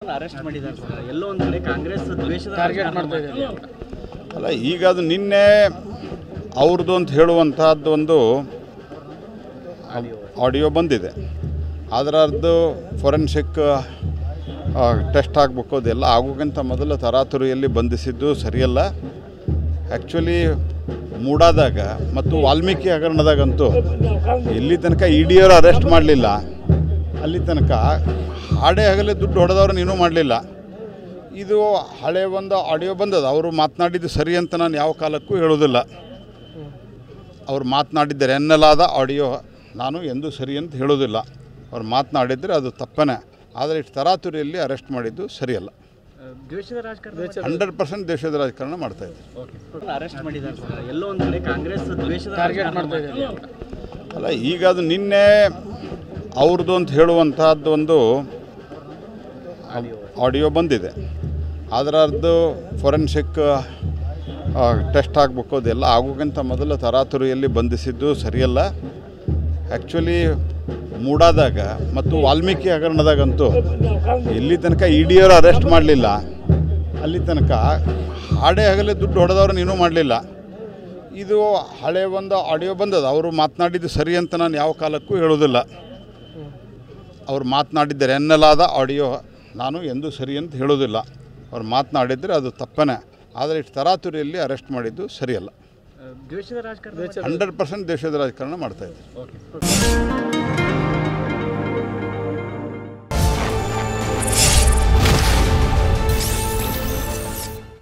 Arrest ಮಾಡಿದ್ದಾರೆ sir. ಎಲ್ಲೋ ಒಂದು ಕಡೆ ಕಾಂಗ್ರೆಸ್ ದ್ವೇಷದ ಟಾರ್ಗೆಟ್ ಮಾಡ್ತಾ ಇದೆ ಅಲ್ಲ. ಈಗ ಅದು ನಿನ್ನೆ ಅವ್ರದ್ದು ಅಂತ ಹೇಳುವಂತಹದ್ದು ಒಂದು ಆಡಿಯೋ ಬಂದಿದೆ. ಅದರದ್ದು ಫೊರೆನ್ಸಿಕ್ ಟೆಸ್ಟ್ ಆಗಬೇಕು. ಅದೆಲ್ಲ ಆಗೋಕ್ಕಿಂತ ಮೊದಲು ತರಾತುರಿಯಲ್ಲಿ ಬಂಧಿಸಿದ್ದು ಸರಿಯಲ್ಲ. ಆ್ಯಕ್ಚುಲಿ ಮೂಡಾದಾಗ ಮತ್ತು ವಾಲ್ಮೀಕಿ ಹಗರಣದಾಗಂತೂ ಇಲ್ಲಿ ತನಕ ಇಡಿಯವರು ಅರೆಸ್ಟ್ ಮಾಡಲಿಲ್ಲ. ಅಲ್ಲಿ ತನಕ ಹಾಡೇ ಹಗಲೇ ದುಡ್ಡು ಹೊಡೆದವ್ರನ್ನ ಇನ್ನೂ ಮಾಡಲಿಲ್ಲ. ಇದು ಹಳೆ ಒಂದು ಆಡಿಯೋ ಬಂದದ. ಅವರು ಮಾತನಾಡಿದ್ದು ಸರಿ ಅಂತ ನಾನು ಯಾವ ಕಾಲಕ್ಕೂ ಹೇಳೋದಿಲ್ಲ. ಅವ್ರು ಮಾತನಾಡಿದ್ದಾರೆ ಎನ್ನಲಾದ ಆಡಿಯೋ ನಾನು ಎಂದೂ ಸರಿ ಅಂತ ಹೇಳೋದಿಲ್ಲ. ಅವ್ರು ಮಾತನಾಡಿದರೆ ಅದು ತಪ್ಪನೇ. ಆದರೆ ಇಷ್ಟು ತರಾತುರಿಯಲ್ಲಿ ಅರೆಸ್ಟ್ ಮಾಡಿದ್ದು ಸರಿಯಲ್ಲ. ದ್ವೇಷದ ರಾಜಕಾರಣ 100% ದೇಶದ ರಾಜಕಾರಣ ಮಾಡ್ತಾಯಿದ್ದಾರೆ. ಅರೆಸ್ಟ್ ಮಾಡಿದ್ದಾರೆ ಸರ್. ಎಲ್ಲೋ ಒಂದು ಕಡೆ ಕಾಂಗ್ರೆಸ್ ದ್ವೇಷದ ಟಾರ್ಗೆಟ್ ಮಾಡ್ತಾ ಇದೆ ಅಲ್ಲ. ಈಗ ಅದು ನಿನ್ನೆ ಅವ್ರದ್ದು ಅಂತ ಹೇಳುವಂತಹದ್ದು ಒಂದು ಆಡಿಯೋ ಬಂದಿದೆ. ಅದರದ್ದು ಫೊರೆನ್ಸಿಕ್ ಟೆಸ್ಟ್ ಆಗಬೇಕು. ಅದೆಲ್ಲ ಆಗೋಕ್ಕಿಂತ ಮೊದಲು ತರಾತುರಿಯಲ್ಲಿ ಬಂಧಿಸಿದ್ದು ಸರಿಯಲ್ಲ. ಆ್ಯಕ್ಚುಲಿ ಮೂಡಾದಾಗ ಮತ್ತು ವಾಲ್ಮೀಕಿ ಹಗರಣದಾಗಂತೂ ಇಲ್ಲಿ ತನಕ ಇಡಿಯವರು ಅರೆಸ್ಟ್ ಮಾಡಲಿಲ್ಲ. ಅಲ್ಲಿ ತನಕ ಹಾಡೇ ಹಗಲೇ ದುಡ್ಡು ಹೊಡೆದವ್ರನ್ನ ಇನ್ನೂ ಮಾಡಲಿಲ್ಲ. ಇದು ಹಳೆ ಒಂದು ಆಡಿಯೋ ಬಂದದ. ಅವರು ಮಾತನಾಡಿದ್ದು ಸರಿ ಅಂತ ನಾನು ಯಾವ ಕಾಲಕ್ಕೂ ಹೇಳೋದಿಲ್ಲ. ಅವ್ರು ಮಾತನಾಡಿದ್ದಾರೆ ಎನ್ನಲಾದ ಆಡಿಯೋ ನಾನು ಎಂದೂ ಸರಿ ಅಂತ ಹೇಳೋದಿಲ್ಲ. ಅವ್ರು ಮಾತನಾಡಿದರೆ ಅದು ತಪ್ಪನೇ. ಆದರೆ ಇಷ್ಟು ತರಾತುರಿಯಲ್ಲಿ ಅರೆಸ್ಟ್ ಮಾಡಿದ್ದು ಸರಿಯಲ್ಲ. ದ್ವೇಷದ ರಾಜಕಾರಣ 100% ದೇಶದ ರಾಜಕಾರಣ ಮಾಡ್ತಾಯಿದ್ದಾರೆ.